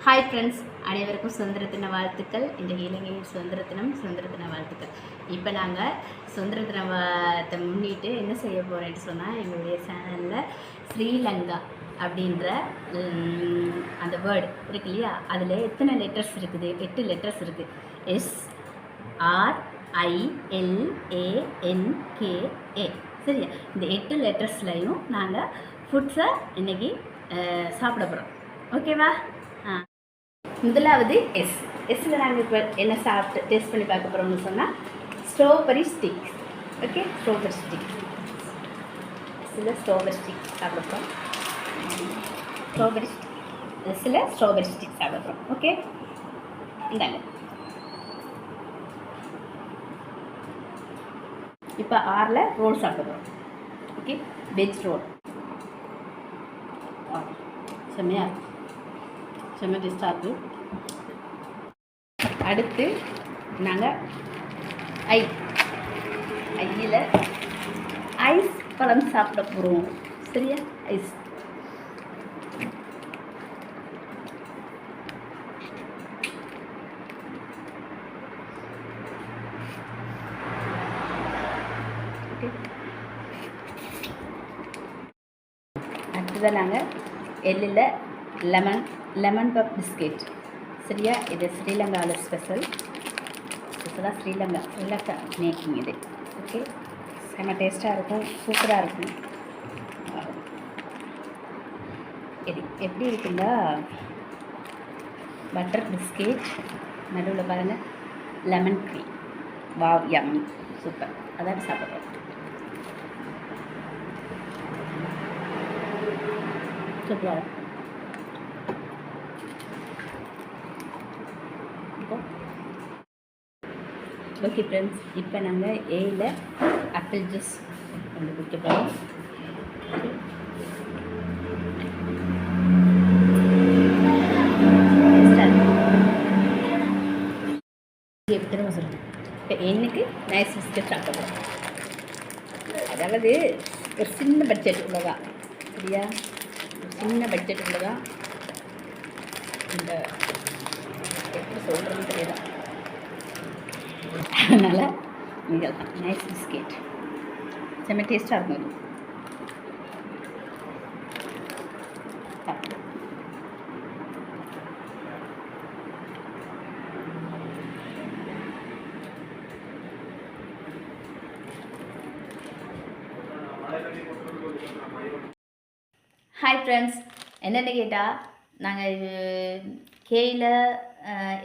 Hi friends, அனைவருக்கும் சுதந்திர தின வாழ்த்துக்கள். இன்றைக்கு இலங்கையின் சுதந்திர தின வாழ்த்துக்கள். இப்போ நாங்கள் சுதந்திர தினத்தை முன்னிட்டு என்ன செய்ய போகிறேன்னு சொன்னால், எங்களுடைய சேனலில் ஸ்ரீலங்கா அப்படின்ற அந்த வேர்டு இருக்கு இல்லையா, அதில் எத்தனை லெட்டர்ஸ் இருக்குது? 8 லெட்டர்ஸ் இருக்குது. SRILANKA. சரியா? இந்த 8 லெட்டர்ஸ்லையும் நாங்கள் ஃபுட்ஸை இன்றைக்கி சாப்பிட போகிறோம். ஓகேவா? முதலாவது எஸ்ஸில் நாங்கள் இப்போ என்ன சாப்பிட்டு டேஸ்ட் பண்ணி பார்க்க போகிறோம்னு சொன்னால் strawberry stick. Okay, strawberry stick. எஸ்ஸில் ஸ்ட்ராபெரி ஸ்டிக் சாப்பிட போகிறோம். எஸ்ஸில் ஸ்ட்ராபெரி ஸ்டிக் சாப்பிட போகிறோம். ஓகே, இந்தாங்க. இப்போ 6ல் ரோல் சாப்பிட போகிறோம். Okay, veg role. செம்மையாக செம்ம டேஸ்டாக இருக்குது. அடுத்து நாங்கள் ஐயில் ஐஸ் பழம் சாப்பிட போகிறோம். சரியா? ஐஸ். ஓகே, அடுத்ததான் நாங்கள் எள்ளில் லெமன் பப் பிஸ்கெட். சரியா? இது ஸ்ரீலங்காவில் ஸ்பெஷலாக ஸ்ரீலங்கா மேக்கிங் இது. ஓகே, செம்ம டேஸ்ட்டாக இருக்கும், சூப்பராக இருக்கும். இது எப்படி இருக்குன்னா, பட்டர் பிஸ்கெட், நடுவில் பாருங்கள் lemon cream. Wow, yummy, super. அதான் சாப்பிட்றோம். சூப்பராக இருக்கும். ஓகே ஃப்ரெண்ட்ஸ், இப்போ நாங்கள் ஏயில் ஆப்பிள் ஜூஸ் கொண்டு குடிக்க போகிறோம். எப்படி சொல்லுங்கள், இப்போ என்னைக்கு நைஸ் பிஸ்கட் சாப்பிடுவோம். அதாவது ஒரு சின்ன பட்ஜெட் உள்ளதான். சரியா? சின்ன பட்ஜெட் உள்ளதான். இந்த எப்படி சொல்கிறதுன்னு தெரியல. அதனால் நீங்கள் தான் நைஸ் பிஸ்கெட் செம்ம டேஸ்ட்டாக இருக்கும். ஹாய் ஃப்ரெண்ட்ஸ், என்னென்னு கேட்டால், நாங்கள் கேயில்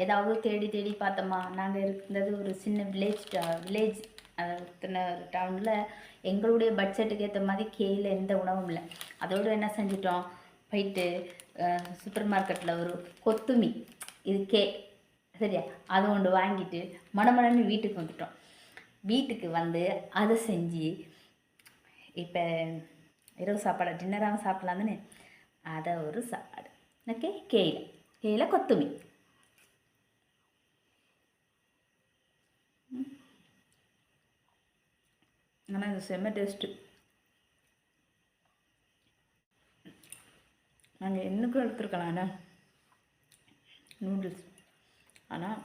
ஏதாவது தேடி பார்த்தோமா. நாங்கள் இருந்தது ஒரு சின்ன வில்லேஜ் டவுனில். எங்களுடைய பட்ஜெட்டுக்கு ஏற்ற மாதிரி கேயில் எந்த உணவும் இல்லை. அதோடு என்ன செஞ்சிட்டோம், போயிட்டு சூப்பர் மார்க்கெட்டில் ஒரு கொத்துமி, இது சரியா, அது ஒன்று வாங்கிட்டு மணமணன்னு வீட்டுக்கு வந்துட்டோம். வீட்டுக்கு வந்து அதை செஞ்சு இப்போ இரவு சாப்பாடு டின்னராக சாப்பிட்லான்னு அதை ஒரு சாப்பாடு. ஓகே, கேயில் கொத்துமி. ஆனால் இது செம்ம டேஸ்ட்டு. நாங்கள் என்னக்கும் எடுத்துருக்கலாம்ண்ணா நூடுல்ஸ், ஆனால்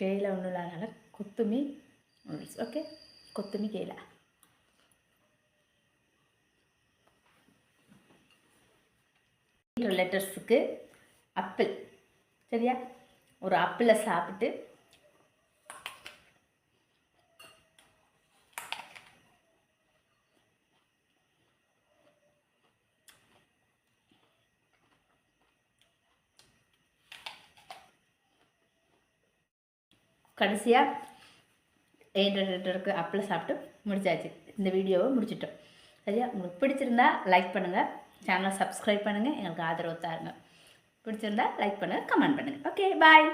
கேயில் ஒன்றும் இல்லாதனால கொத்துமி நூடுல்ஸ். ஓகே, கொத்துமி கேயில். லெட்டர்ஸுக்கு ஆப்பிள். சரியா? ஒரு ஆப்பிளை சாப்பிட்டு கடைசியாக 8 லிட்டருக்கு ஆப்பிளை சாப்பிட்டு முடிச்சாச்சு. இந்த வீடியோவை முடிச்சிட்டோம். சரியா? உங்களுக்கு பிடிச்சிருந்தா லைக் பண்ணுங்கள், சேனலை சப்ஸ்கிரைப் பண்ணுங்கள், எங்களுக்கு ஆதரவு தாருங்க. பிடிச்சிருந்தா லைக் பண்ணுங்கள், கமெண்ட் பண்ணுங்கள். ஓகே, பாய்.